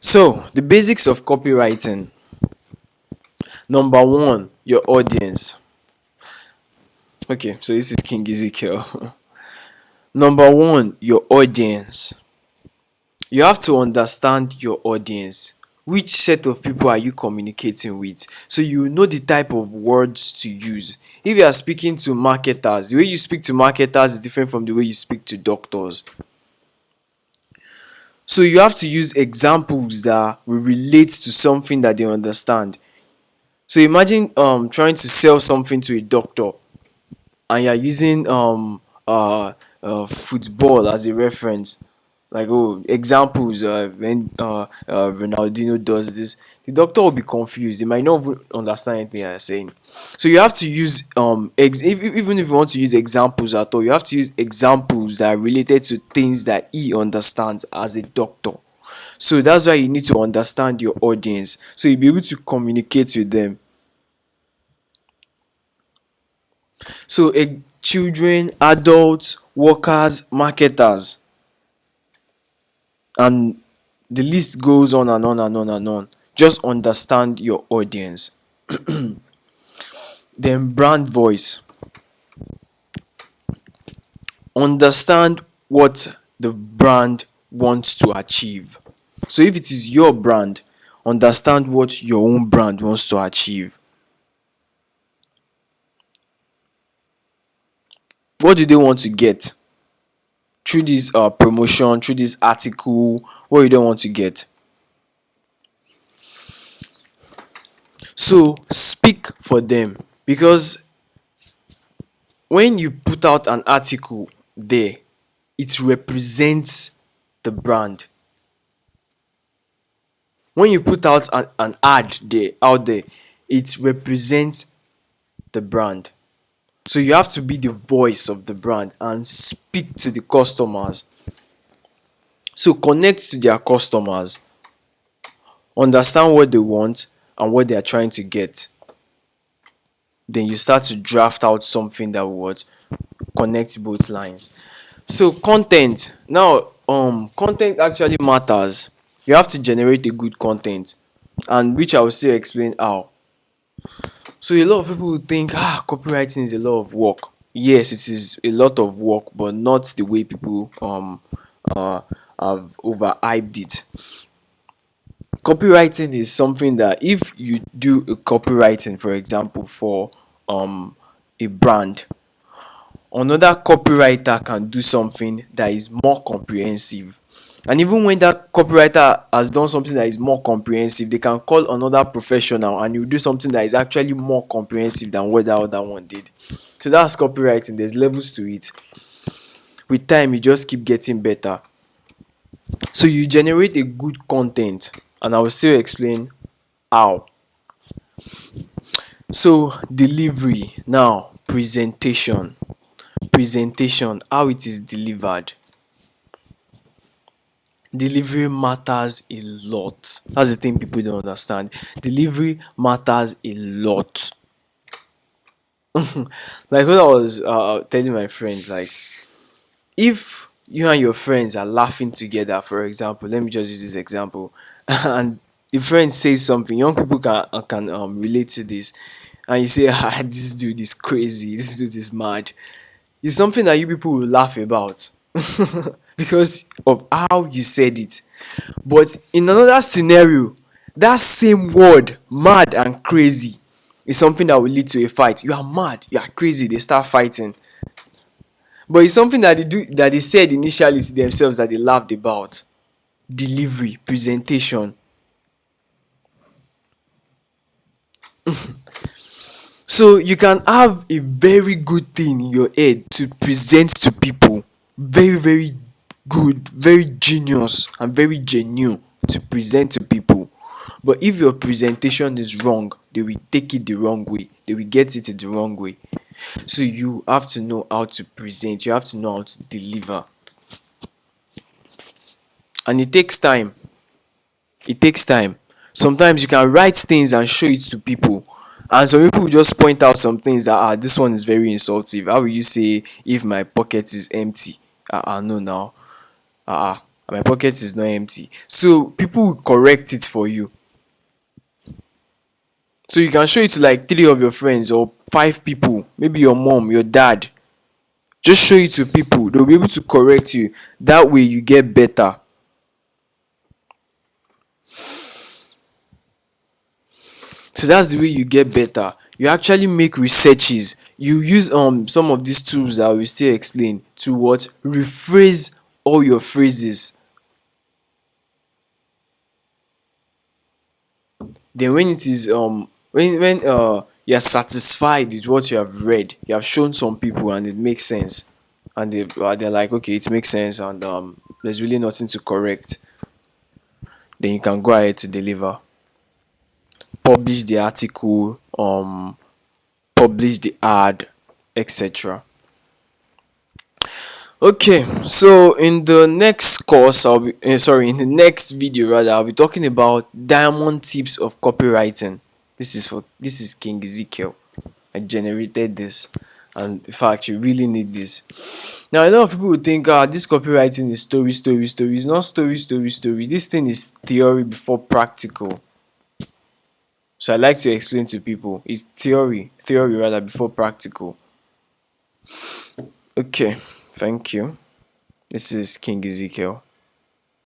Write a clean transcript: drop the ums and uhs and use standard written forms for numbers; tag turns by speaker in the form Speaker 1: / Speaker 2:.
Speaker 1: So, the basics of copywriting. Number one, your audience. Okay, so this is King Ezekiel. Number one, your audience. You have to understand your audience. Which set of people are you communicating with? So you know the type of words to use. If you are speaking to marketers, the way you speak to marketers is different from the way you speak to doctors. So you have to use examples that will relate to something that they understand. So imagine trying to sell something to a doctor and you're using football as a reference, like, oh, examples, when Ronaldinho does this, the doctor will be confused. They might not even understand anything you're saying. So you have to use even if you want to use examples at all, you have to use examples that are related to things that he understands as a doctor. So that's why you need to understand your audience, so you'll be able to communicate with them. So children, adults, workers, marketers, and the list goes on and on and on and on. Just understand your audience. Then brand voice. Understand what the brand wants to achieve. So if it is your brand, understand what your own brand wants to achieve. What do they want to get through this promotion, through this article? What you don't want to get? So speak for them, because when you put out an article there, it represents the brand. When you put out an ad there out there, it represents the brand. So you have to be the voice of the brand and speak to the customers. So connect to their customers, understand what they want and what they are trying to get. Then you start to draft out something that will connect both lines. So content. Now, content actually matters. You have to generate a good content, and which I will still explain how. So a lot of people think copywriting is a lot of work. Yes, it is a lot of work, but not the way people uh have overhyped it. Copywriting is something that if you do a copywriting, for example, for a brand, another copywriter can do something that is more comprehensive. And even when that copywriter has done something that is more comprehensive, they can call another professional and you do something that is actually more comprehensive than what that other one did. So that's copywriting. There's levels to it. With time, you just keep getting better. So you generate a good content, and I will still explain how. So delivery. Now, presentation, how it is delivered. Delivery matters a lot. That's the thing people don't understand. Delivery matters a lot. Like what I was telling my friends, like, if you and your friends are laughing together, for example, let me just use this example, and the friend says something, young people can relate to this, and you say, this dude is crazy, this dude is mad. It's something that you people will laugh about because of how you said it. But in another scenario, that same word, mad and crazy, is something that will lead to a fight. You are mad, you are crazy, they start fighting. But it's something that they said initially to themselves that they laughed about. Delivery, presentation. So you can have a very good thing in your head to present to people. Very, very good, very genius, and very genuine to present to people. But if your presentation is wrong, they will take it the wrong way. They will get it the wrong way. So you have to know how to present, you have to know how to deliver. And it takes time. It takes time. Sometimes you can write things and show it to people. And some people will just point out some things that this one is very insultive. How will you say if my pocket is empty? No now. and my pocket is not empty. So people will correct it for you. So you can show it to like three of your friends or five people, maybe your mom, your dad. Just show it to people, they'll be able to correct you. That way you get better. So that's the way you get better. You actually make researches. You use some of these tools that we still explain to what? Rephrase all your phrases. Then when it is when you're satisfied with what you have read, you have shown some people and it makes sense, and they're like, okay, it makes sense, and there's really nothing to correct, then you can go ahead to deliver. Publish the article, publish the ad, etc. Okay, so in the next course, in the next video rather, I'll be talking about diamond tips of copywriting. This is King Ezekiel. I generated this, and in fact, you really need this. Now, a lot of people would think, this copywriting is story, story, story. It's not story, story, story. This thing is theory before practical. So I like to explain to people, it's theory rather before practical. Okay, thank you. This is King Ezekiel.